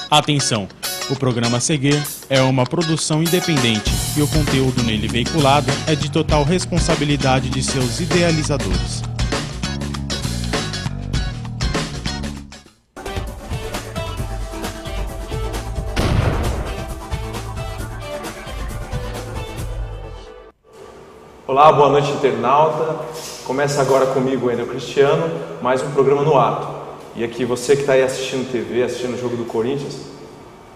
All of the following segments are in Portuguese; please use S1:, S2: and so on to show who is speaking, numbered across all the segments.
S1: Atenção! O programa a seguir é uma produção independente e o conteúdo nele veiculado é de total responsabilidade de seus idealizadores.
S2: Olá, boa noite, internauta. Começa agora comigo, Wendel Cristiano, mais um programa no ato. E aqui, você que está aí assistindo TV, assistindo o jogo do Corinthians,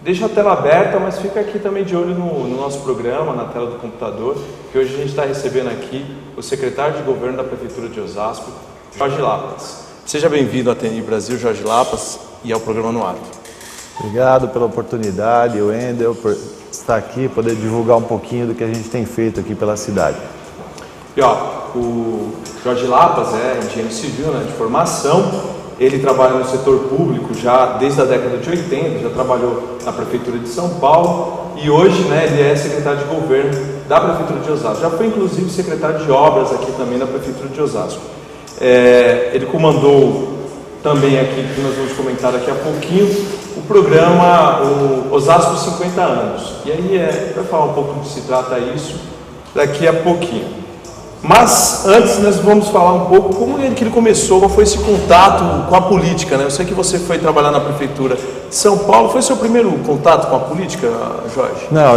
S2: deixa a tela aberta, mas fica aqui também de olho no nosso programa, na tela do computador, que hoje a gente está recebendo aqui o secretário de Governo da Prefeitura de Osasco, Jorge Lapas. Seja bem-vindo à TNI Brasil, Jorge Lapas, e ao programa no ato.
S3: Obrigado pela oportunidade, Wendel, por estar aqui, poder divulgar um pouquinho do que a gente tem feito aqui pela cidade.
S2: E ó, o Jorge Lapas é engenheiro civil, né, de formação. Ele trabalha no setor público já desde a década de 80, já trabalhou na Prefeitura de São Paulo e hoje, né, ele é secretário de Governo da Prefeitura de Osasco. Já foi inclusive secretário de Obras aqui também da Prefeitura de Osasco. Ele comandou também aqui, que nós vamos comentar daqui a pouquinho, o programa Osasco 50 anos. E aí vai falar um pouco do que se trata isso daqui a pouquinho. Mas antes nós vamos falar um pouco como é que ele começou, qual foi esse contato com a política, né? Eu sei que você foi trabalhar na Prefeitura de São Paulo. Foi seu primeiro contato com a política, Jorge?
S3: Não,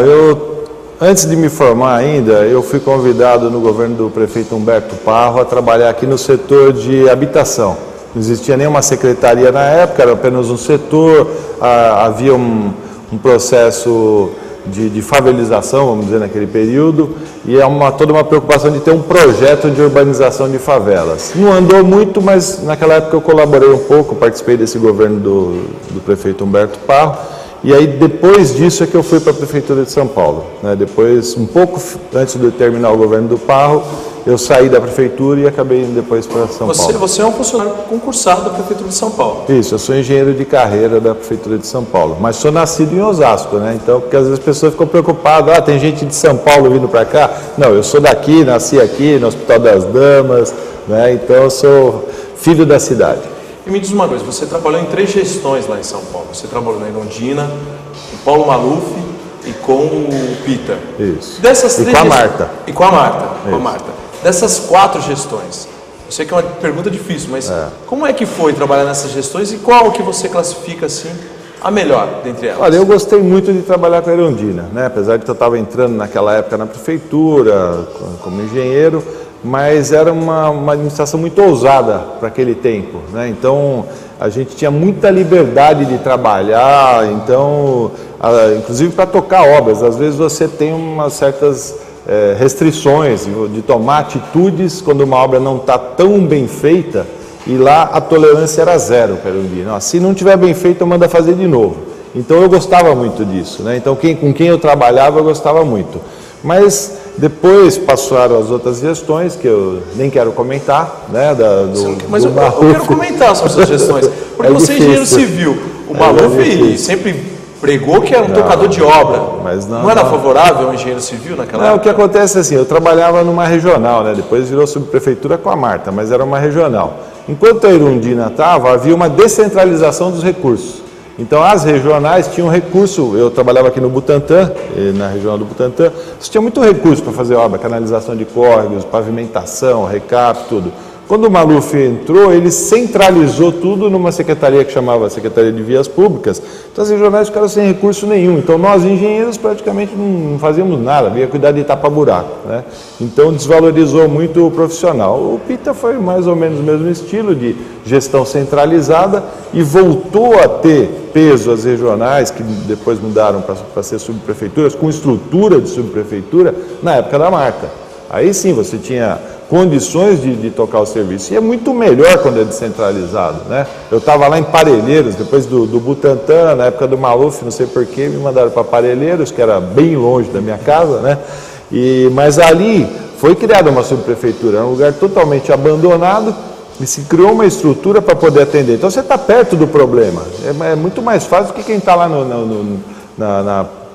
S3: antes de me formar ainda, eu fui convidado no governo do prefeito Humberto Parro a trabalhar aqui no setor de habitação. Não existia nenhuma secretaria na época, era apenas um setor, havia um processo de favelização, vamos dizer, naquele período, e toda uma preocupação de ter um projeto de urbanização de favelas. Não andou muito, mas naquela época eu colaborei um pouco, participei desse governo do prefeito Humberto Parro, e aí depois disso é que eu fui para a Prefeitura de São Paulo. Né? Depois, um pouco antes de terminar o governo do Parro, eu saí da Prefeitura e acabei indo depois para São Paulo.
S2: Você é um funcionário concursado da Prefeitura de São Paulo?
S3: Isso, eu sou engenheiro de carreira da Prefeitura de São Paulo, mas sou nascido em Osasco, né? Então, porque às vezes as pessoas ficam preocupadas, tem gente de São Paulo vindo para cá. Não, eu sou daqui, nasci aqui no Hospital das Damas, né? Então eu sou filho da cidade.
S2: E me diz uma coisa, você trabalhou em 3 gestões lá em São Paulo. Você trabalhou na Irondina, com o Paulo Maluf e com o Pita.
S3: Isso.
S2: E
S3: com a Marta.
S2: E com a Marta. Dessas 4 gestões, eu sei que é uma pergunta difícil, mas como é que foi trabalhar nessas gestões e qual que você classifica assim a melhor dentre elas?
S3: Olha, eu gostei muito de trabalhar com a Irondina, né? Apesar de que eu estava entrando naquela época na prefeitura como engenheiro, mas era uma administração muito ousada para aquele tempo, né? Então a gente tinha muita liberdade de trabalhar, então, inclusive para tocar obras, às vezes você tem umas certas restrições de tomar atitudes quando uma obra não está tão bem feita, e lá a tolerância era zero para um dia. Se não estiver bem feito, manda fazer de novo. Então eu gostava muito disso, né? Então com quem eu trabalhava eu gostava muito. Mas depois passaram as outras gestões, que eu nem quero comentar, né?
S2: Mas eu quero comentar sobre essas gestões, porque você é engenheiro civil, o Maluf sempre pregou que era um tocador de obra, mas não era favorável ao engenheiro civil naquela época?
S3: O que acontece é assim, eu trabalhava numa regional, né? Depois virou subprefeitura com a Marta, mas era uma regional. Enquanto a Irondina estava, havia uma descentralização dos recursos. Então as regionais tinham recurso, eu trabalhava aqui no Butantã, na regional do Butantã, você tinha muito recurso para fazer obra, canalização de córregos, pavimentação, recap, tudo. Quando o Maluf entrou, ele centralizou tudo numa secretaria que chamava Secretaria de Vias Públicas. Então as regionais ficaram sem recurso nenhum. Então nós, engenheiros, praticamente não fazíamos nada, havia cuidar de tapa-buraco, né? Então desvalorizou muito o profissional. O Pita foi mais ou menos o mesmo estilo de gestão centralizada e voltou a ter peso as regionais, que depois mudaram para ser subprefeituras, com estrutura de subprefeitura, na época da Marta. Aí sim você tinha condições de tocar o serviço. E é muito melhor quando é descentralizado, né? Eu estava lá em Parelheiros, depois do Butantã, na época do Maluf, não sei porquê, me mandaram para Parelheiros, que era bem longe da minha casa, né? Mas ali foi criada uma subprefeitura, era um lugar totalmente abandonado, e se criou uma estrutura para poder atender. Então você está perto do problema. É muito mais fácil do que quem está lá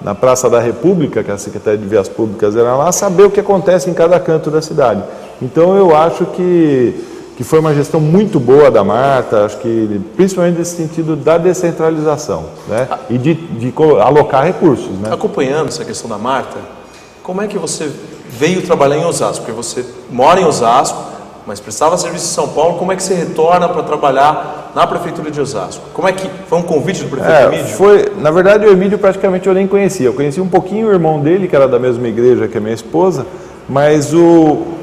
S3: na Praça da República, que a Secretaria de Vias Públicas era lá, saber o que acontece em cada canto da cidade. Então eu acho que que foi uma gestão muito boa da Marta, acho que principalmente nesse sentido da descentralização, né? E de alocar recursos, né?
S2: Acompanhando essa questão da Marta, como é que você veio trabalhar em Osasco? Porque você mora em Osasco, mas prestava serviço em São Paulo, como é que você retorna para trabalhar na Prefeitura de Osasco? Como é que foi um convite do prefeito Emídio?
S3: Na verdade, o Emídio praticamente eu nem conhecia. Eu conheci um pouquinho o irmão dele, que era da mesma igreja que a minha esposa, mas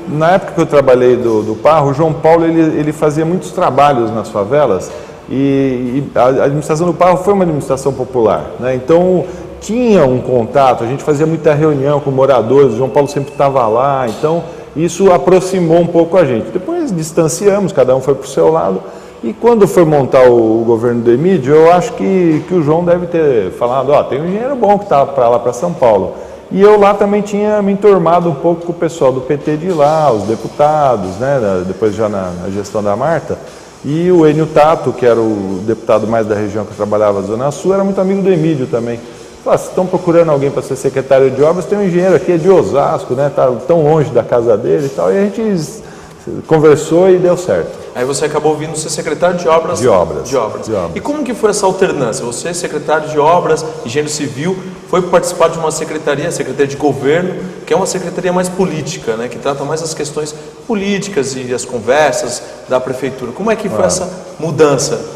S3: na época que eu trabalhei do Parro, o João Paulo ele fazia muitos trabalhos nas favelas e a administração do Parro foi uma administração popular, né? Então tinha um contato, a gente fazia muita reunião com moradores, o João Paulo sempre estava lá, então isso aproximou um pouco a gente. Depois distanciamos, cada um foi para o seu lado, e quando foi montar o governo do Emídio, eu acho que o João deve ter falado, tem um engenheiro bom que está para lá, para São Paulo. E eu lá também tinha me enturmado um pouco com o pessoal do PT de lá, os deputados, né, depois já na gestão da Marta, e o Enio Tato, que era o deputado mais da região que eu trabalhava na Zona Sul, era muito amigo do Emídio também. Se estão procurando alguém para ser secretário de obras, tem um engenheiro aqui, é de Osasco, né? Está tão longe da casa dele e tal, e a gente conversou e deu certo.
S2: Aí você acabou vindo ser secretário de obras?
S3: De obras.
S2: E como que foi essa alternância? Você, secretário de obras, engenheiro civil, foi participar de uma secretaria de governo, que é uma secretaria mais política, né? Que trata mais as questões políticas e as conversas da prefeitura. Como é que foi essa mudança?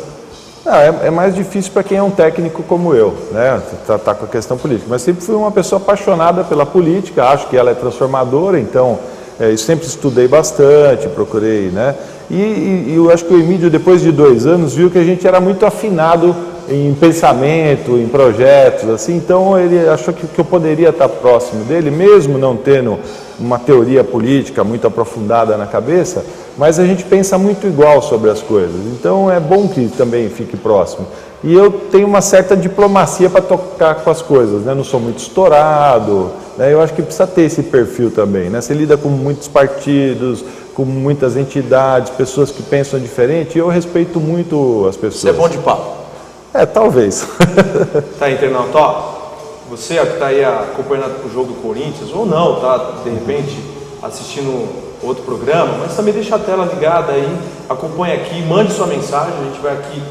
S3: É mais difícil para quem é um técnico como eu, né, tratar com a questão política. Mas sempre fui uma pessoa apaixonada pela política, acho que ela é transformadora, então eu sempre estudei bastante, procurei, né. E eu acho que o Emídio, depois de 2 anos, viu que a gente era muito afinado em pensamento, em projetos, assim, então ele achou que eu poderia estar próximo dele, mesmo não tendo uma teoria política muito aprofundada na cabeça, mas a gente pensa muito igual sobre as coisas, então é bom que também fique próximo. E eu tenho uma certa diplomacia para tocar com as coisas, né? Não sou muito estourado, né? Eu acho que precisa ter esse perfil também, né? Você lida com muitos partidos, com muitas entidades, pessoas que pensam diferente, e eu respeito muito as pessoas.
S2: Você é bom de papo?
S3: Talvez.
S2: Tá, internauta, você que está aí acompanhando o jogo do Corinthians, ou não, tá de repente assistindo outro programa, mas também deixa a tela ligada aí, acompanha aqui, mande sua mensagem, a gente vai aqui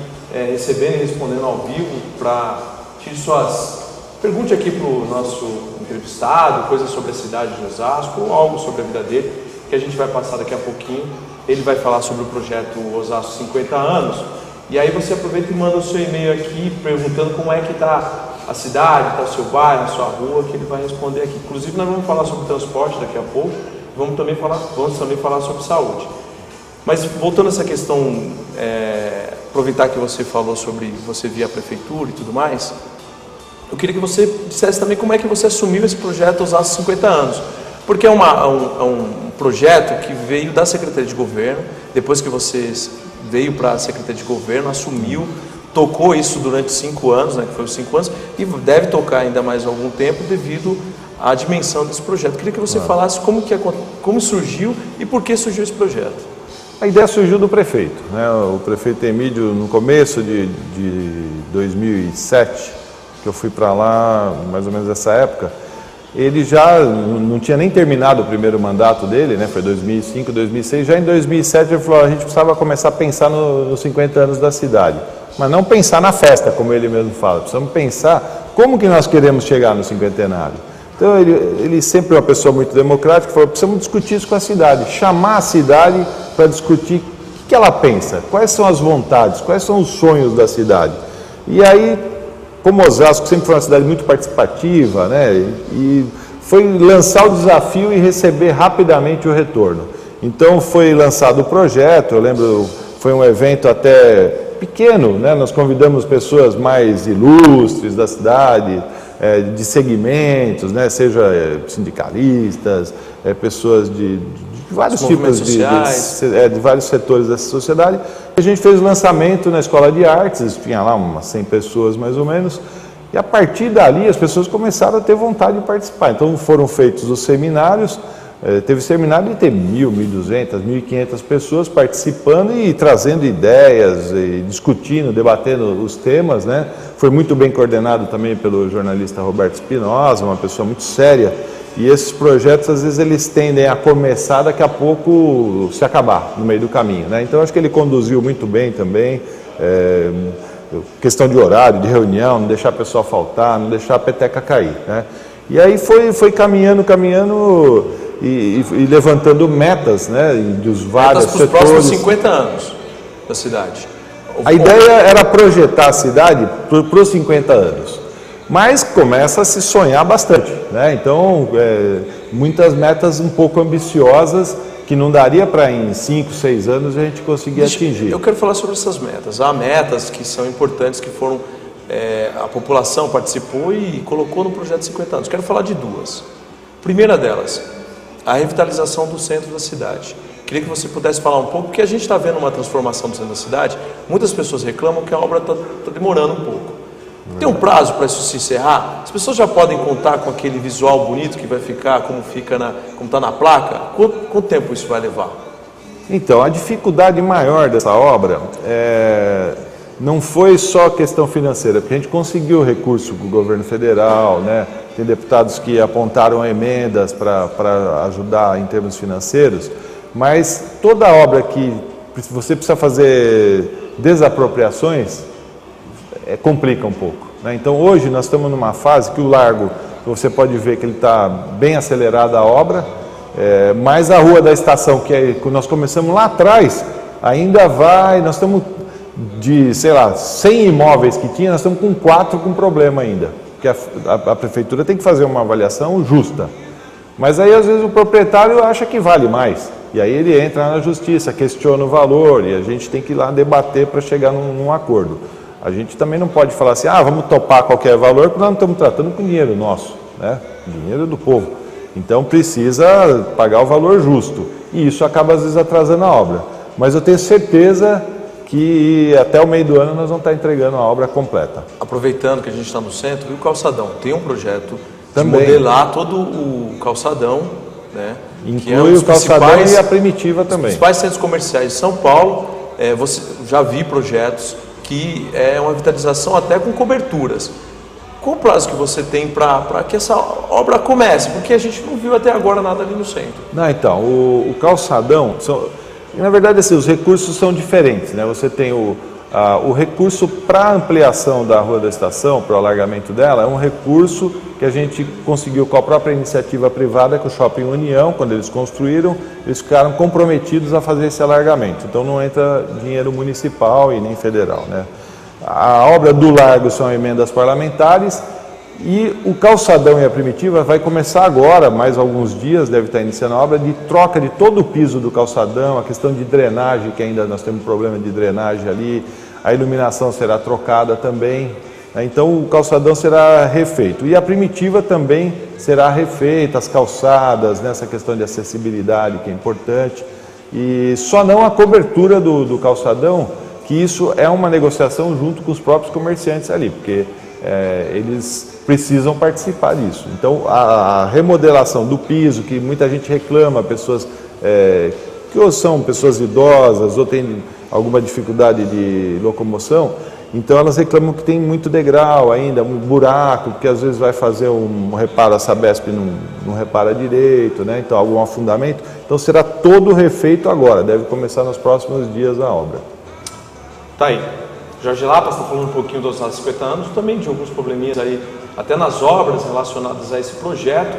S2: recebendo e respondendo ao vivo para tirar suas... Pergunte aqui para o nosso entrevistado, coisas sobre a cidade de Osasco, ou algo sobre a vida dele, que a gente vai passar daqui a pouquinho. Ele vai falar sobre o projeto Osasco 50 anos, e aí você aproveita e manda o seu e-mail aqui, perguntando como é que está a cidade, está o seu bairro, a sua rua, que ele vai responder aqui. Inclusive nós vamos falar sobre transporte daqui a pouco, vamos também falar sobre saúde. Mas voltando a essa questão, aproveitar que você falou sobre você vir à prefeitura e tudo mais, eu queria que você dissesse também como é que você assumiu esse projeto Osasco 50 anos. Porque é um projeto que veio da Secretaria de Governo, depois que você veio para a Secretaria de Governo, assumiu, tocou isso durante 5 anos, né, que foi os 5 anos, e deve tocar ainda mais algum tempo devido à dimensão desse projeto. Eu queria que você falasse como surgiu e por que surgiu esse projeto.
S3: A ideia surgiu do prefeito, né? O prefeito Emídio, no começo de 2007, que eu fui para lá, mais ou menos nessa época, ele já não tinha nem terminado o primeiro mandato dele, né? Foi 2005, 2006, já em 2007 ele falou, a gente precisava começar a pensar nos 50 anos da cidade, mas não pensar na festa, como ele mesmo fala, precisamos pensar como que nós queremos chegar no cinquentenário. Então ele sempre é uma pessoa muito democrática, falou, precisamos discutir isso com a cidade, chamar a cidade para discutir o que ela pensa, quais são as vontades, quais são os sonhos da cidade. E aí, como Osasco sempre foi uma cidade muito participativa, né, e foi lançar o desafio e receber rapidamente o retorno. Então foi lançado o projeto, eu lembro, foi um evento até pequeno, né, nós convidamos pessoas mais ilustres da cidade, de segmentos, né, seja sindicalistas, pessoas de vários tipos de vários setores dessa sociedade. A gente fez o lançamento na Escola de Artes, tinha lá umas 100 pessoas mais ou menos, e a partir dali as pessoas começaram a ter vontade de participar. Então foram feitos os seminários, teve seminário de ter 1.000, 1.200, 1.500 pessoas participando e trazendo ideias, e discutindo, debatendo os temas, né? Foi muito bem coordenado também pelo jornalista Roberto Espinosa, uma pessoa muito séria. e esses projetos, às vezes, eles tendem a começar, daqui a pouco se acabar no meio do caminho, né? Então, acho que ele conduziu muito bem também, questão de horário, de reunião, não deixar a pessoa faltar, não deixar a peteca cair, né? E aí foi caminhando e levantando metas, né, dos vários
S2: setores. Metas para os próximos 50 anos da cidade.
S3: A ideia era projetar a cidade para os 50 anos, mas começa a se sonhar bastante, né? Então, muitas metas um pouco ambiciosas, que não daria para em 5, 6 anos a gente conseguir atingir.
S2: Eu quero falar sobre essas metas. Há metas que são importantes, que foram, a população participou e colocou no projeto de 50 anos. Quero falar de duas. Primeira delas, a revitalização do centro da cidade. Queria que você pudesse falar um pouco, porque a gente está vendo uma transformação do centro da cidade. Muitas pessoas reclamam que a obra está demorando um pouco. Tem um prazo para isso se encerrar? As pessoas já podem contar com aquele visual bonito que vai ficar, como está na placa? Quanto tempo isso vai levar?
S3: Então, a dificuldade maior dessa obra não foi só questão financeira, porque a gente conseguiu recurso do governo federal, né? Tem deputados que apontaram emendas para ajudar em termos financeiros, mas toda obra que você precisa fazer desapropriações, complica um pouco, né? Então hoje nós estamos numa fase que o Largo, você pode ver que ele está bem acelerada a obra, mas a Rua da Estação, que nós começamos lá atrás, ainda nós estamos de, sei lá, 100 imóveis que tinha, nós estamos com 4 com problema ainda, porque a prefeitura tem que fazer uma avaliação justa, mas aí às vezes o proprietário acha que vale mais, e aí ele entra na justiça, questiona o valor, e a gente tem que ir lá debater para chegar num acordo. A gente também não pode falar assim, vamos topar qualquer valor, porque nós não estamos tratando com dinheiro nosso, né? Dinheiro do povo. Então precisa pagar o valor justo. E isso acaba às vezes atrasando a obra. Mas eu tenho certeza que até o meio do ano nós vamos estar entregando a obra completa.
S2: Aproveitando que a gente está no centro, e o calçadão? Tem um projeto
S3: também
S2: de modelar todo o calçadão, né?
S3: Inclui o calçadão e a primitiva também.
S2: Os principais centros comerciais de São Paulo, você já vi projetos que é uma revitalização até com coberturas. Qual o prazo que você tem para que essa obra comece? Porque a gente não viu até agora nada ali no centro.
S3: Não, então, o calçadão, na verdade assim, os recursos são diferentes, né? Você tem o recurso para ampliação da Rua da Estação, para o alargamento dela, é um recurso que a gente conseguiu com a própria iniciativa privada, com o Shopping União, quando eles construíram, eles ficaram comprometidos a fazer esse alargamento. Então não entra dinheiro municipal e nem federal, né? A obra do Largo são emendas parlamentares e o calçadão e a primitiva vai começar agora, mais alguns dias, deve estar iniciando a obra de troca de todo o piso do calçadão, a questão de drenagem, que ainda nós temos problema de drenagem ali, a iluminação será trocada também, né? Então o calçadão será refeito e a primitiva também será refeita, as calçadas, nessa questão de acessibilidade que é importante, e só não a cobertura do calçadão, que isso é uma negociação junto com os próprios comerciantes ali, porque eles precisam participar disso. Então a remodelação do piso, que muita gente reclama, pessoas que ou são pessoas idosas ou têm alguma dificuldade de locomoção, então elas reclamam que tem muito degrau ainda, um buraco, porque às vezes vai fazer um reparo, a Sabesp não repara direito, né? Então algum afundamento, então será todo refeito agora, deve começar nos próximos dias a obra.
S2: Tá aí. Jorge Lapas está falando um pouquinho dos nossos 50 anos, também de alguns probleminhas aí, até nas obras relacionadas a esse projeto.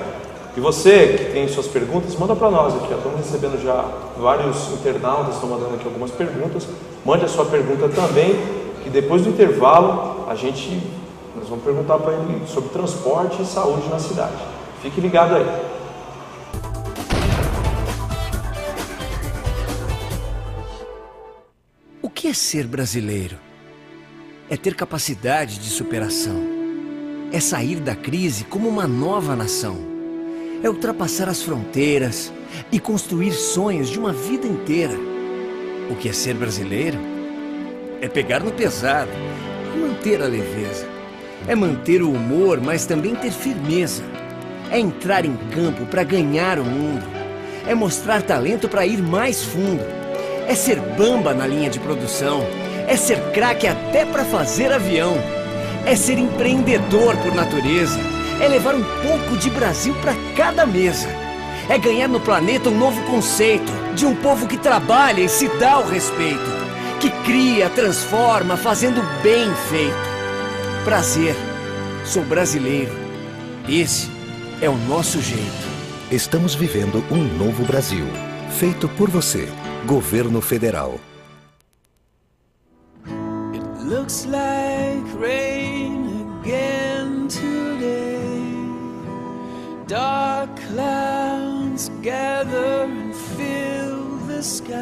S2: E você que tem suas perguntas, manda para nós aqui. Estamos recebendo já vários internautas, estão mandando aqui algumas perguntas. Mande a sua pergunta também, que depois do intervalo nós vamos perguntar para ele sobre transporte e saúde na cidade. Fique ligado aí.
S4: O que é ser brasileiro? É ter capacidade de superação. É sair da crise como uma nova nação. É ultrapassar as fronteiras e construir sonhos de uma vida inteira. O que é ser brasileiro? É pegar no pesado e manter a leveza. É manter o humor, mas também ter firmeza. É entrar em campo para ganhar o mundo. É mostrar talento para ir mais fundo. É ser bamba na linha de produção. É ser craque até para fazer avião. É ser empreendedor por natureza. É levar um pouco de Brasil para cada mesa. É ganhar no planeta um novo conceito de um povo que trabalha e se dá o respeito, que cria, transforma, fazendo bem feito. Prazer, sou brasileiro. Esse é o nosso jeito.
S5: Estamos vivendo um novo Brasil, feito por você, Governo Federal.
S6: It looks like rain again today. Dark clouds gather and fill the sky.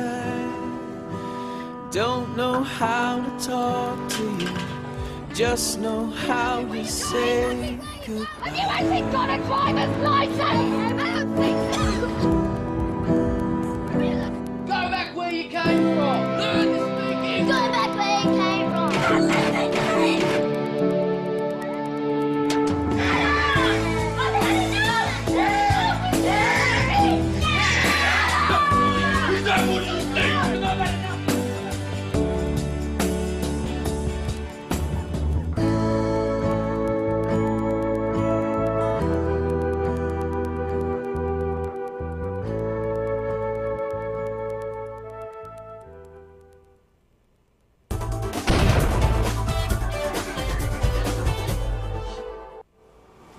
S6: Don't know how to talk to you, just know how to say goodbye.
S7: Have you actually got a driver's license? I don't think so.
S8: Go back where you came from. Learn to speak English.
S7: Go back where you came from.
S8: Is that what you think?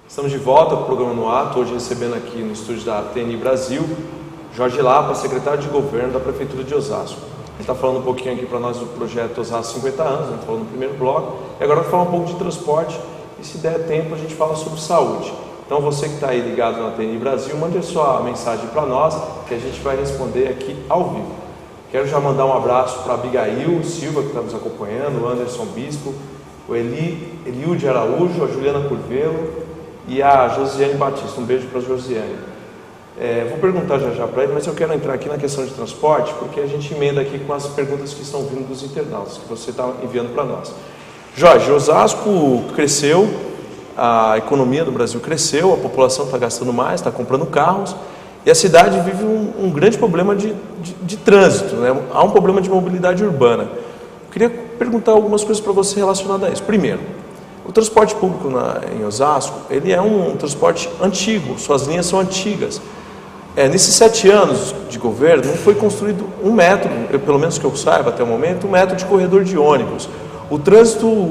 S2: Estamos de volta para o programa No Ato, hoje recebendo aqui no estúdio da TNI Brasil, Jorge Lapa, secretário de Governo da Prefeitura de Osasco. Ele está falando um pouquinho aqui para nós do projeto Osasco 50 anos, a gente falou no primeiro bloco, e agora vai falar um pouco de transporte, e se der tempo a gente fala sobre saúde. Então você que está aí ligado na TNI Brasil, mande a sua mensagem para nós, que a gente vai responder aqui ao vivo. Quero já mandar um abraço para a Abigail Silva, que está nos acompanhando, o Anderson Bispo, o Eliu de Araújo, a Juliana Curvelo, e a Josiane Batista. Um beijo para a Josiane. Vou perguntar já para ele, mas eu quero entrar aqui na questão de transporte, porque a gente emenda aqui com as perguntas que estão vindo dos internautas, que você está enviando para nós. Jorge, Osasco cresceu, a economia do Brasil cresceu, a população está gastando mais, está comprando carros, e a cidade vive um grande problema de trânsito, né? Há um problema de mobilidade urbana. Eu queria perguntar algumas coisas para você relacionadas a isso. Primeiro, o transporte público em Osasco, ele é um transporte antigo, suas linhas são antigas. Nesses 7 anos de governo, não foi construído um metro, pelo menos que eu saiba até o momento, um metro de corredor de ônibus. O trânsito,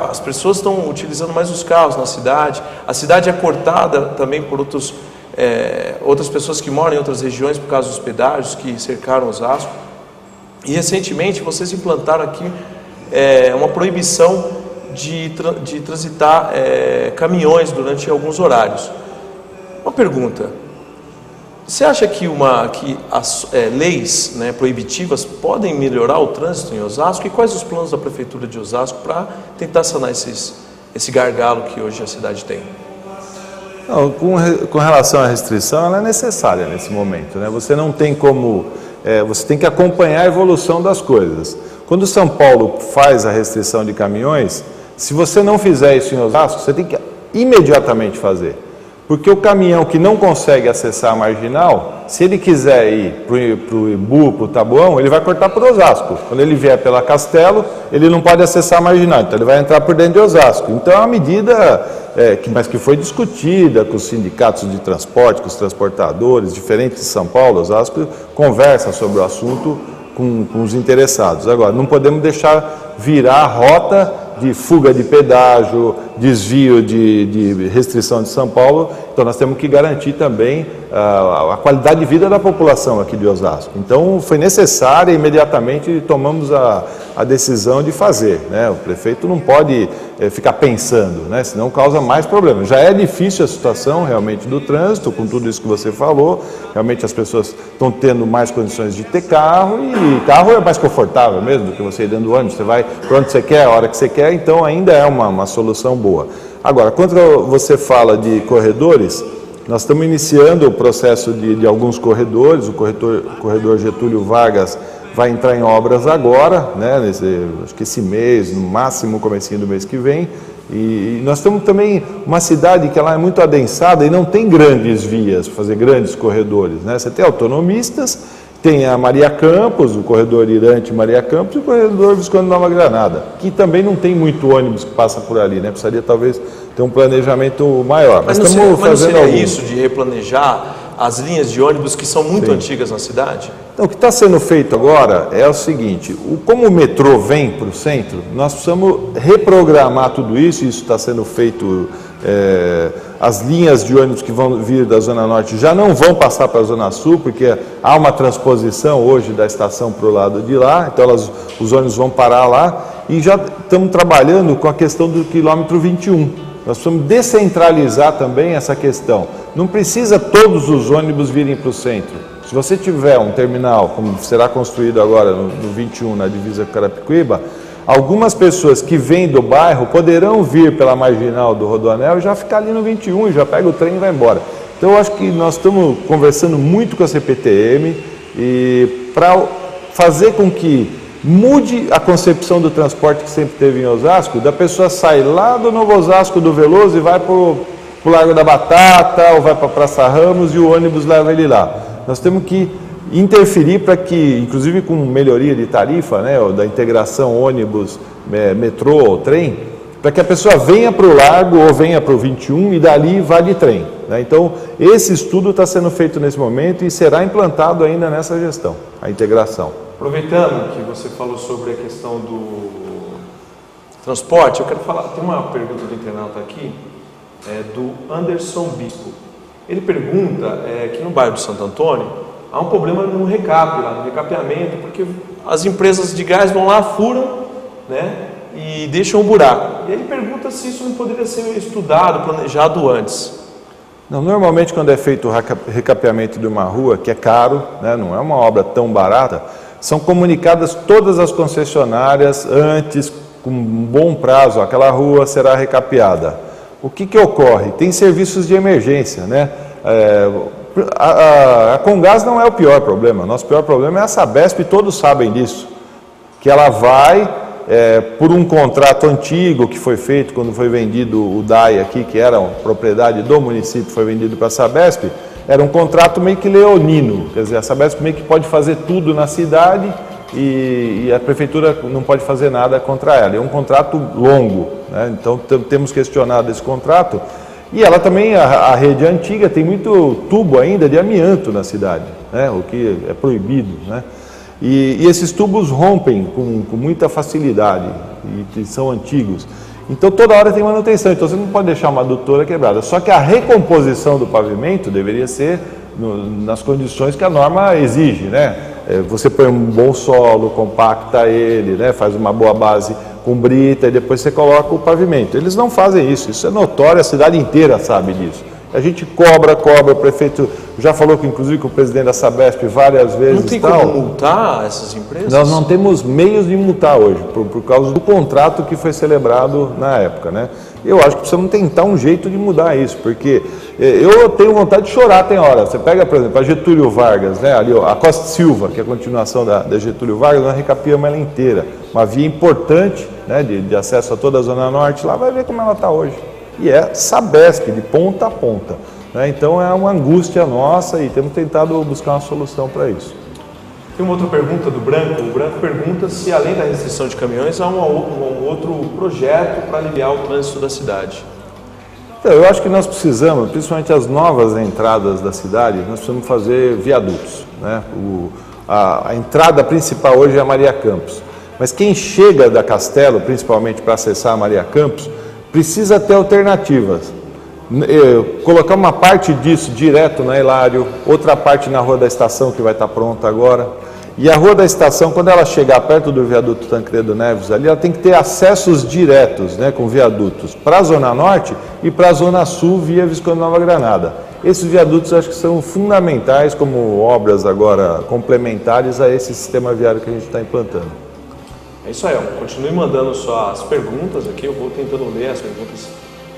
S2: as pessoas estão utilizando mais os carros na cidade, a cidade é cortada também por outras pessoas que moram em outras regiões por causa dos pedágios que cercaram Osasco. E recentemente vocês implantaram aqui uma proibição de transitar caminhões durante alguns horários. Uma pergunta: você acha que as leis, né, proibitivas podem melhorar o trânsito em Osasco? E quais os planos da Prefeitura de Osasco para tentar sanar esse gargalo que hoje a cidade tem?
S3: Não, com relação à restrição, ela é necessária nesse momento, né? Você não tem como... você tem que acompanhar a evolução das coisas. Quando São Paulo faz a restrição de caminhões, se você não fizer isso em Osasco, você tem que imediatamente fazer. Porque o caminhão que não consegue acessar a marginal, se ele quiser ir para o Imbu, para o Taboão, ele vai cortar por Osasco. Quando ele vier pela Castelo, ele não pode acessar a marginal, então ele vai entrar por dentro de Osasco. Então é uma medida mas que foi discutida com os sindicatos de transporte, com os transportadores, diferentes de São Paulo. Osasco conversa sobre o assunto com os interessados. Agora, não podemos deixar virar rota de fuga de pedágio, desvio de restrição de São Paulo. Então nós temos que garantir também a qualidade de vida da população aqui de Osasco. Então foi necessário e imediatamente tomamos a decisão de fazer, né? O prefeito não pode ficar pensando, né? Senão causa mais problemas. Já é difícil a situação realmente do trânsito, com tudo isso que você falou. Realmente as pessoas estão tendo mais condições de ter carro, e carro é mais confortável mesmo do que você ir dentro do ônibus. Você vai para onde você quer, a hora que você quer, então ainda é uma solução boa. Agora, quando você fala de corredores, nós estamos iniciando o processo de alguns corredores. O corredor Getúlio Vargas vai entrar em obras agora, né, acho que esse mês, no máximo comecinho do mês que vem. E nós temos também uma cidade que ela é muito adensada e não tem grandes vias para fazer grandes corredores, né? Você tem autonomistas, Tem a Maria Campos, o corredor Irante Maria Campos e o corredor Visconde Nova Granada, que também não tem muito ônibus que passa por ali, né? Precisaria talvez ter um planejamento maior.
S2: Mas não seria isso de replanejar as linhas de ônibus que são muito antigas na cidade?
S3: Então, o que está sendo feito agora é o seguinte, como o metrô vem para o centro, nós precisamos reprogramar tudo isso, isso está sendo feito, as linhas de ônibus que vão vir da Zona Norte já não vão passar para a Zona Sul, porque há uma transposição hoje da estação para o lado de lá, então os ônibus vão parar lá, e já estamos trabalhando com a questão do quilômetro 21. Nós precisamos descentralizar também essa questão. Não precisa todos os ônibus virem para o centro. Se você tiver um terminal, como será construído agora no 21, na divisa com Carapicuíba, algumas pessoas que vêm do bairro poderão vir pela marginal do Rodoanel e já ficar ali no 21, e já pega o trem e vai embora. Então eu acho que nós estamos conversando muito com a CPTM e para fazer com que mude a concepção do transporte que sempre teve em Osasco, da pessoa sair lá do Novo Osasco, do Veloso, e vai para o Largo da Batata, ou vai para a Praça Ramos, e o ônibus leva ele lá. Nós temos que interferir para que, inclusive com melhoria de tarifa, né, ou da integração ônibus, metrô ou trem, para que a pessoa venha para o Largo ou venha para o 21 e dali vá de trem, né? Então, esse estudo está sendo feito nesse momento e será implantado ainda nessa gestão, a integração.
S2: Aproveitando que você falou sobre a questão do transporte, eu quero falar, tem uma pergunta do internauta aqui, do Anderson Bispo. Ele pergunta que no bairro de Santo Antônio há um problema no recap, lá no recapeamento, porque as empresas de gás vão lá, furam, né, e deixam um buraco. E ele pergunta se isso não poderia ser estudado, planejado antes.
S3: Não, normalmente quando é feito o recapeamento de uma rua, que é caro, né, não é uma obra tão barata, são comunicadas todas as concessionárias antes, com um bom prazo, aquela rua será recapeada. O que ocorre? Tem serviços de emergência, né? A Comgás não é o pior problema, nosso pior problema é a Sabesp, e todos sabem disso, que ela vai, por um contrato antigo que foi feito quando foi vendido o DAI aqui, que era uma propriedade do município, foi vendido para a Sabesp, era um contrato meio que leonino, quer dizer, a Sabesp meio que pode fazer tudo na cidade e a prefeitura não pode fazer nada contra ela. É um contrato longo, né? Então temos questionado esse contrato. E ela também, a rede antiga, tem muito tubo ainda de amianto na cidade, né? O que é proibido, né? E esses tubos rompem com muita facilidade e são antigos. Então toda hora tem manutenção, então você não pode deixar uma adutora quebrada. Só que a recomposição do pavimento deveria ser nas condições que a norma exige, né? Você põe um bom solo, compacta ele, né? Faz uma boa base com brita e depois você coloca o pavimento. Eles não fazem isso, isso é notório, a cidade inteira sabe disso. A gente cobra, o prefeito já falou que inclusive com o presidente da Sabesp várias vezes.
S2: Não tem como multar essas empresas?
S3: Nós não temos meios de multar hoje, por causa do contrato que foi celebrado na época, né? Eu acho que precisamos tentar um jeito de mudar isso, porque eu tenho vontade de chorar, tem hora. Você pega, por exemplo, a Getúlio Vargas, né? Ali, a Costa Silva, que é a continuação da Getúlio Vargas, nós recapeamos ela inteira. Uma via importante, né, de acesso a toda a Zona Norte, lá vai ver como ela está hoje. E é Sabesp, de ponta a ponta, né? Então é uma angústia nossa e temos tentado buscar uma solução para isso.
S2: Tem uma outra pergunta do Branco. O Branco pergunta se, além da restrição de caminhões, há um outro projeto para aliviar o trânsito da cidade.
S3: Então, eu acho que nós precisamos, principalmente as novas entradas da cidade, nós precisamos fazer viadutos, né? A entrada principal hoje é a Maria Campos, mas quem chega da Castelo, principalmente para acessar a Maria Campos, precisa ter alternativas. Colocar uma parte disso direto na Hilário, outra parte na Rua da Estação, que vai estar pronta agora. E a Rua da Estação, quando ela chegar perto do viaduto Tancredo Neves ali, ela tem que ter acessos diretos, né, com viadutos para a Zona Norte e para a Zona Sul via Visconde Nova Granada. Esses viadutos acho que são fundamentais como obras agora complementares a esse sistema viário que a gente está implantando.
S2: É isso aí, ó. Continue mandando suas perguntas aqui, eu vou tentando ler as perguntas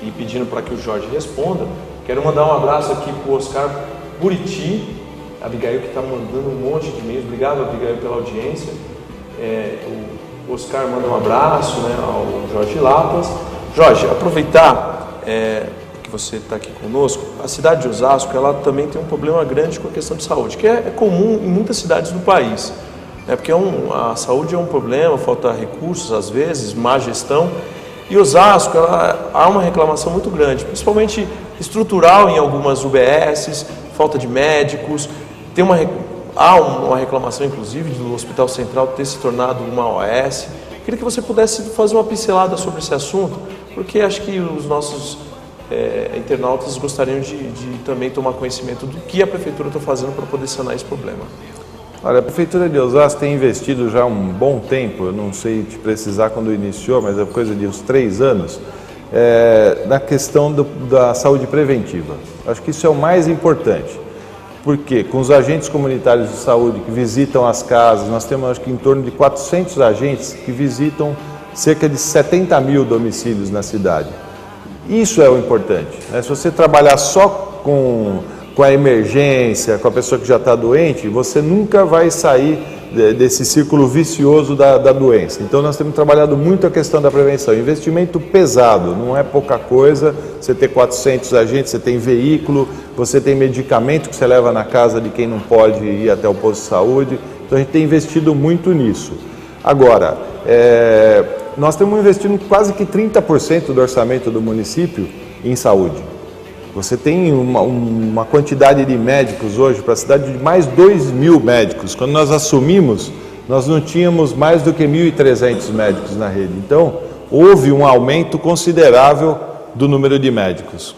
S2: e pedindo para que o Jorge responda. Quero mandar um abraço aqui para o Oscar Buriti, a Abigail que está mandando um monte de e-mails. Obrigado, Abigail, pela audiência. O Oscar manda um abraço, né, ao Jorge Lapas. Jorge, aproveitar, que você está aqui conosco, a cidade de Osasco ela também tem um problema grande com a questão de saúde, que é comum em muitas cidades do país. Porque a saúde é um problema, falta recursos às vezes, má gestão. E Osasco, há uma reclamação muito grande, principalmente estrutural em algumas UBSs, falta de médicos. Há uma reclamação, inclusive, do Hospital Central ter se tornado uma OS. Queria que você pudesse fazer uma pincelada sobre esse assunto, porque acho que os nossos internautas gostariam de também tomar conhecimento do que a Prefeitura está fazendo para poder sanar esse problema.
S3: Olha, a Prefeitura de Osasco tem investido já há um bom tempo, eu não sei te precisar quando iniciou, mas é coisa de uns 3 anos, na questão da saúde preventiva. Acho que isso é o mais importante, porque com os agentes comunitários de saúde que visitam as casas, nós temos acho que em torno de 400 agentes que visitam cerca de 70 mil domicílios na cidade. Isso é o importante, né? Se você trabalhar só com a emergência, com a pessoa que já está doente, você nunca vai sair desse círculo vicioso da doença. Então nós temos trabalhado muito a questão da prevenção, investimento pesado, não é pouca coisa, você ter 400 agentes, você tem veículo, você tem medicamento que você leva na casa de quem não pode ir até o posto de saúde, então a gente tem investido muito nisso. Agora, nós estamos investindo quase que 30% do orçamento do município em saúde. Você tem uma quantidade de médicos hoje para a cidade de mais 2.000 médicos. Quando nós assumimos, nós não tínhamos mais do que 1.300 médicos na rede. Então, houve um aumento considerável do número de médicos.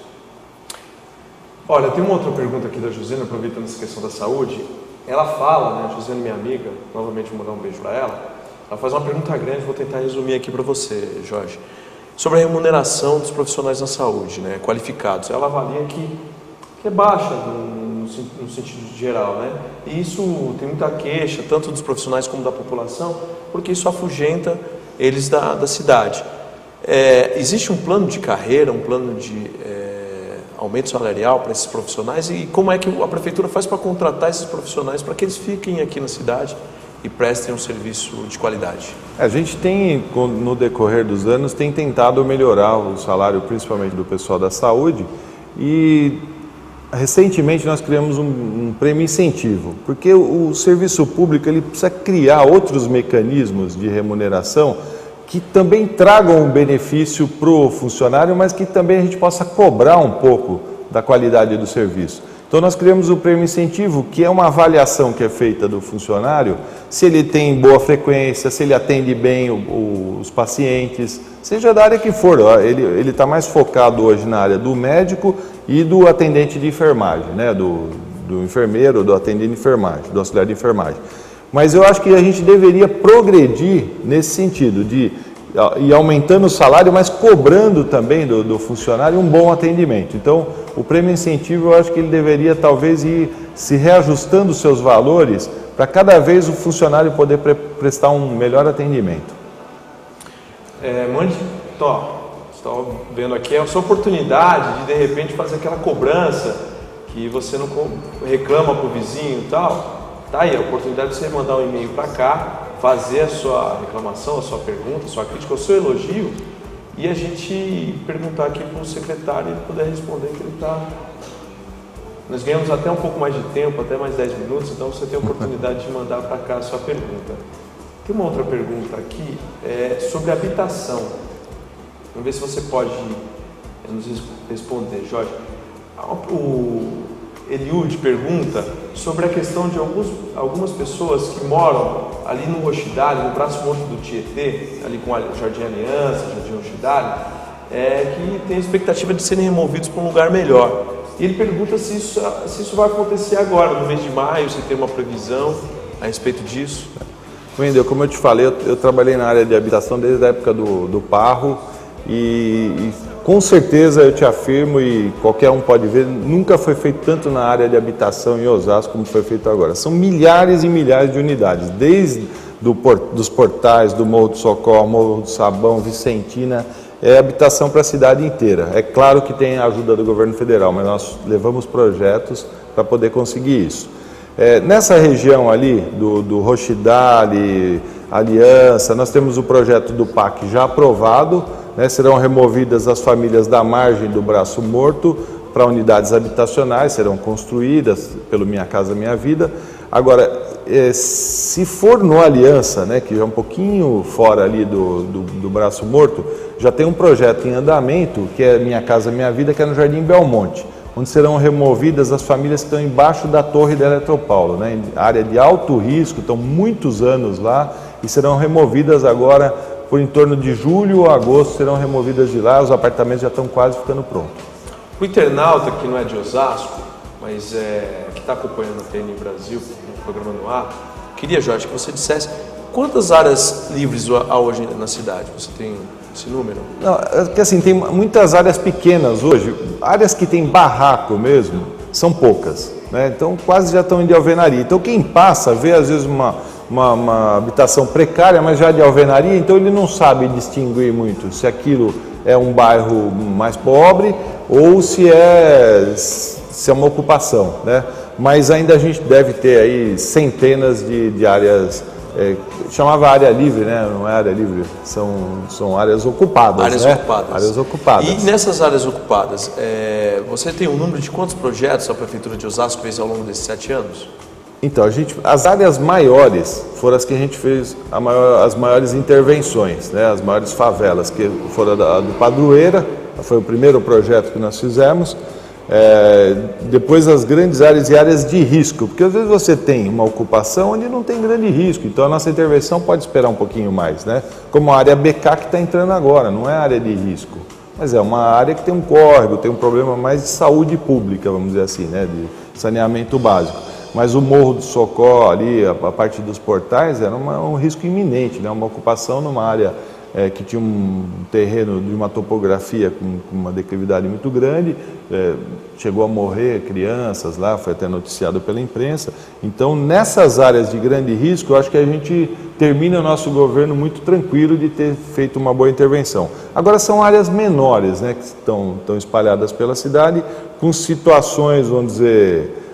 S2: Olha, tem uma outra pergunta aqui da Josiane, aproveitando essa questão da saúde. Ela fala, né, a Josiane, minha amiga, novamente vou mandar um beijo para ela. Ela faz uma pergunta grande, vou tentar resumir aqui para você, Jorge. Sobre a remuneração dos profissionais da saúde, né, qualificados. Ela avalia que é baixa no sentido geral, né? E isso tem muita queixa, tanto dos profissionais como da população, porque isso afugenta eles da cidade. Existe um plano de carreira, um plano de aumento salarial para esses profissionais? E como é que a Prefeitura faz para contratar esses profissionais para que eles fiquem aqui na cidade e prestem um serviço de qualidade?
S3: A gente tem, no decorrer dos anos, tem tentado melhorar o salário, principalmente do pessoal da saúde, e recentemente nós criamos um prêmio incentivo, porque o serviço público ele precisa criar outros mecanismos de remuneração que também tragam um benefício para o funcionário, mas que também a gente possa cobrar um pouco da qualidade do serviço. Então nós criamos o prêmio incentivo, que é uma avaliação que é feita do funcionário, se ele tem boa frequência, se ele atende bem os pacientes, seja da área que for. Ele está mais focado hoje na área do médico e do atendente de enfermagem, né? do enfermeiro, do atendente de enfermagem, do auxiliar de enfermagem. Mas eu acho que a gente deveria progredir nesse sentido, de ir aumentando o salário, mas cobrando também do funcionário um bom atendimento. Então, o prêmio incentivo, eu acho que ele deveria talvez ir se reajustando os seus valores para cada vez o funcionário poder prestar um melhor atendimento.
S2: Estou vendo aqui, é a sua oportunidade de repente fazer aquela cobrança que você não reclama para o vizinho e tal. Tá aí a oportunidade de você mandar um e-mail para cá, fazer a sua reclamação, a sua pergunta, a sua crítica, o seu elogio, e a gente perguntar aqui para o secretário e ele poder responder que ele está... Nós ganhamos até um pouco mais de tempo, até mais 10 minutos, então você tem a oportunidade de mandar para cá a sua pergunta. Tem uma outra pergunta aqui, sobre habitação. Vamos ver se você pode nos responder, Jorge. O Eliud pergunta sobre a questão de algumas pessoas que moram ali no Rochidale, no braço morto do Tietê, ali com o Jardim Aliança, Jardim Rochidale, que tem a expectativa de serem removidos para um lugar melhor. E ele pergunta se isso vai acontecer agora, no mês de maio, se tem uma previsão a respeito disso.
S3: Wendel, como eu te falei, eu trabalhei na área de habitação desde a época do Parro e com certeza eu te afirmo, e qualquer um pode ver, nunca foi feito tanto na área de habitação em Osasco como foi feito agora. São milhares e milhares de unidades, desde dos portais, do Morro do Socorro, Morro do Sabão, Vicentina, habitação para a cidade inteira. É claro que tem a ajuda do governo federal, mas nós levamos projetos para poder conseguir isso. Nessa região ali, do Rochidale, Aliança, nós temos o projeto do PAC já aprovado, né? Serão removidas as famílias da margem do Braço Morto para unidades habitacionais, serão construídas pelo Minha Casa Minha Vida. Agora, se for no Aliança, né, que é um pouquinho fora ali do Braço Morto, já tem um projeto em andamento, que é Minha Casa Minha Vida, que é no Jardim Belmonte, onde serão removidas as famílias que estão embaixo da torre da Eletropaulo, né, área de alto risco, estão muitos anos lá, e serão removidas agora, por em torno de julho ou agosto, serão removidas de lá, os apartamentos já estão quase ficando prontos.
S2: O internauta, que não é de Osasco, mas que está acompanhando a TN Brasil, no programa no ar, queria, Jorge, que você dissesse quantas áreas livres há hoje na cidade. Você tem esse número?
S3: Não, é que assim, tem muitas áreas pequenas hoje, áreas que tem barraco mesmo, são poucas, né? Então quase já estão de alvenaria. Então quem passa vê às vezes uma habitação precária, mas já de alvenaria, então ele não sabe distinguir muito se aquilo é um bairro mais pobre ou se é uma ocupação, né? Mas ainda a gente deve ter aí centenas de áreas, chamava área livre, né? Não é área livre, são áreas ocupadas.
S2: Áreas
S3: né?
S2: ocupadas.
S3: Áreas ocupadas.
S2: E nessas áreas ocupadas, você tem um número de quantos projetos a Prefeitura de Osasco fez ao longo desses 7 anos?
S3: Então, as áreas maiores foram as que a gente fez as maiores intervenções, né? As maiores favelas, que foram a do Padroeira, foi o primeiro projeto que nós fizemos. Depois as grandes áreas e áreas de risco, porque às vezes você tem uma ocupação onde não tem grande risco, então a nossa intervenção pode esperar um pouquinho mais, né? Como a área BK que está entrando agora, não é área de risco, mas é uma área que tem um córrego, tem um problema mais de saúde pública, vamos dizer assim, né? De saneamento básico. Mas o Morro do Socó ali, a parte dos portais, era um risco iminente, né? Uma ocupação numa área que tinha um terreno de uma topografia com uma declividade muito grande, chegou a morrer crianças lá, foi até noticiado pela imprensa. Então, nessas áreas de grande risco, eu acho que a gente termina o nosso governo muito tranquilo de ter feito uma boa intervenção. Agora, são áreas menores, né, que estão espalhadas pela cidade, com situações, vamos dizer,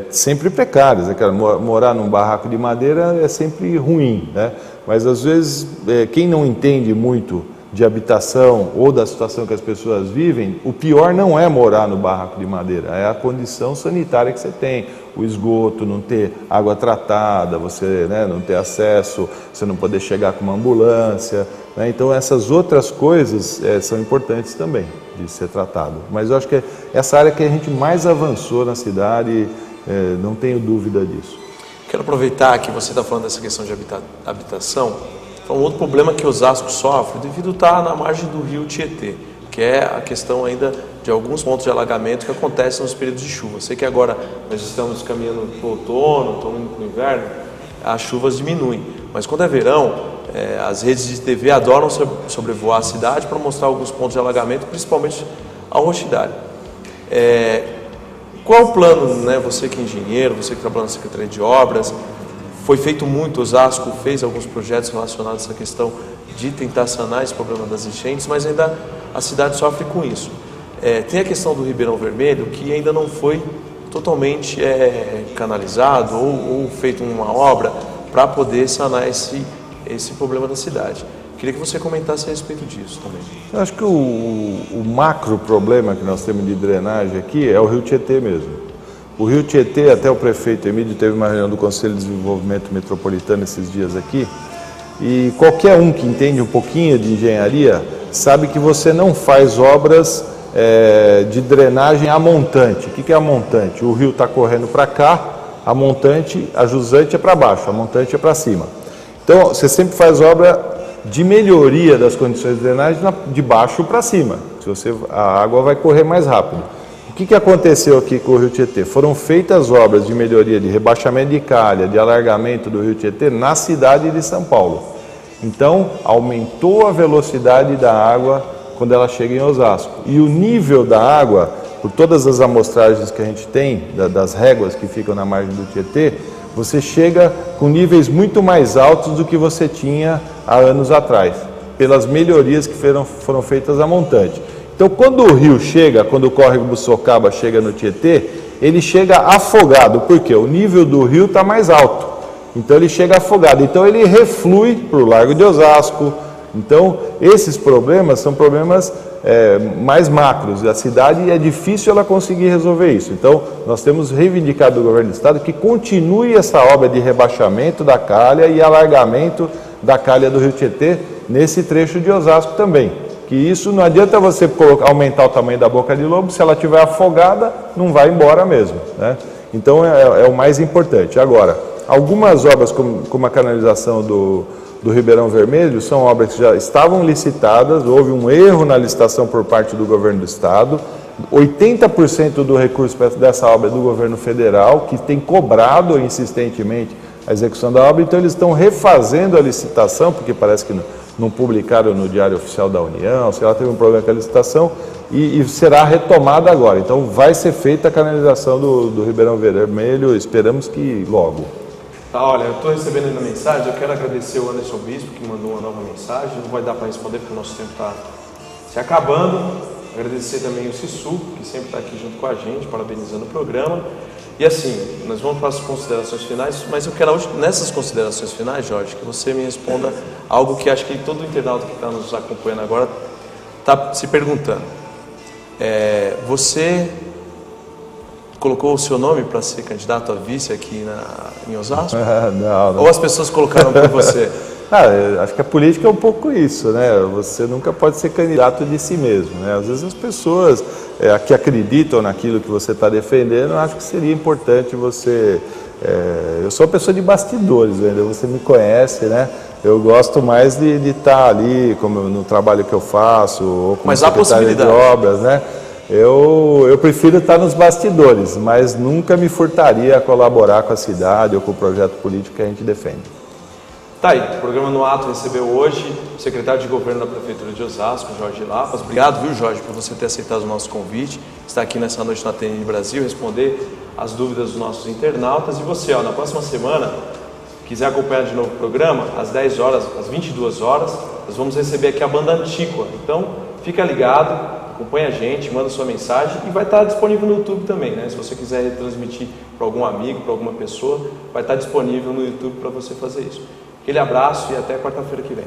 S3: sempre precárias, né? Morar num barraco de madeira é sempre ruim, né? Mas às vezes quem não entende muito de habitação ou da situação que as pessoas vivem, o pior não é morar no barraco de madeira, é a condição sanitária que você tem, o esgoto, não ter água tratada, você, né, não ter acesso, você não poder chegar com uma ambulância, né? Então essas outras coisas são importantes também de ser tratado. Mas eu acho que é essa área que a gente mais avançou na cidade, não tenho dúvida disso.
S2: Quero aproveitar que você está falando dessa questão de habitação. Um outro problema que Osasco sofre devido a estar na margem do rio Tietê, que é a questão ainda de alguns pontos de alagamento que acontecem nos períodos de chuva. Sei que agora nós estamos caminhando para o outono, estamos indo para o inverno, as chuvas diminuem, mas quando é verão, as redes de TV adoram sobrevoar a cidade para mostrar alguns pontos de alagamento, principalmente ao Rochidale. Qual o plano, né, você que é engenheiro, você que trabalha na Secretaria de Obras, foi feito muito, Osasco fez alguns projetos relacionados a essa questão de tentar sanar esse problema das enchentes, mas ainda a cidade sofre com isso. Tem a questão do Ribeirão Vermelho, que ainda não foi totalmente canalizado ou feito uma obra para poder sanar esse problema da cidade. Queria que você comentasse a respeito disso também.
S3: Eu acho que o macro problema que nós temos de drenagem aqui é o Rio Tietê mesmo. O Rio Tietê, até o prefeito Emílio teve uma reunião do Conselho de Desenvolvimento Metropolitano esses dias aqui, e qualquer um que entende um pouquinho de engenharia sabe que você não faz obras de drenagem a montante. O que é a montante? O rio está correndo para cá, a montante, a jusante é para baixo, a montante é para cima. Então, você sempre faz obra de melhoria das condições de drenagem de baixo para cima. A água vai correr mais rápido. O que aconteceu aqui com o Rio Tietê? Foram feitas obras de melhoria de rebaixamento de calha, de alargamento do Rio Tietê na cidade de São Paulo. Então, aumentou a velocidade da água quando ela chega em Osasco. E o nível da água, por todas as amostragens que a gente tem, das réguas que ficam na margem do Tietê, você chega com níveis muito mais altos do que você tinha há anos atrás, pelas melhorias que foram feitas a montante. Então, quando o rio chega, quando o córrego do Sorocaba chega no Tietê, ele chega afogado, porque o nível do rio está mais alto, então ele chega afogado, então ele reflui para o Largo de Osasco. Então esses problemas são problemas mais macros da cidade e é difícil ela conseguir resolver isso. Então nós temos reivindicado do governo do estado que continue essa obra de rebaixamento da calha e alargamento da calha do Rio Tietê nesse trecho de Osasco também. Que isso não adianta você aumentar o tamanho da boca de lobo, se ela estiver afogada, não vai embora mesmo, né? Então é o mais importante. Agora, algumas obras como a canalização do Ribeirão Vermelho são obras que já estavam licitadas, houve um erro na licitação por parte do governo do estado, 80% do recurso dessa obra é do governo federal, que tem cobrado insistentemente a execução da obra, então eles estão refazendo a licitação, porque parece que não publicaram no Diário Oficial da União, sei lá, teve um problema com a licitação, e será retomada agora. Então vai ser feita a canalização do Ribeirão Vermelho, esperamos que logo.
S2: Tá, olha, eu estou recebendo ainda mensagem, eu quero agradecer o Anderson Bispo, que mandou uma nova mensagem, não vai dar para responder porque o nosso tempo está se acabando. Agradecer também o Sissu, que sempre está aqui junto com a gente, parabenizando o programa. E assim, nós vamos para as considerações finais, mas eu quero, nessas considerações finais, Jorge, que você me responda algo que acho que todo internauta que está nos acompanhando agora está se perguntando. Você colocou o seu nome para ser candidato a vice aqui em Osasco?
S3: Não.
S2: Ou as pessoas colocaram por você?
S3: Acho que a política é um pouco isso, né? Você nunca pode ser candidato de si mesmo, né? Às vezes as pessoas que acreditam naquilo que você está defendendo, acho que seria importante você... eu sou uma pessoa de bastidores, ainda você me conhece, né? Eu gosto mais de estar ali, como no trabalho que eu faço, ou como secretário de obras, né? Eu prefiro estar nos bastidores, mas nunca me furtaria a colaborar com a cidade ou com o projeto político que a gente defende.
S2: Tá aí, o programa No Ato recebeu hoje o secretário de Governo da Prefeitura de Osasco, Jorge Lapas. Obrigado, viu, Jorge, por você ter aceitado o nosso convite, estar aqui nessa noite na TN Brasil, responder as dúvidas dos nossos internautas. E você, na próxima semana, quiser acompanhar de novo o programa, às 10 horas, às 22 horas, nós vamos receber aqui a banda Antíqua. Então, fica ligado, acompanha a gente, manda sua mensagem e vai estar disponível no YouTube também, né? Se você quiser retransmitir para algum amigo, para alguma pessoa, vai estar disponível no YouTube para você fazer isso. Aquele abraço e até quarta-feira que vem.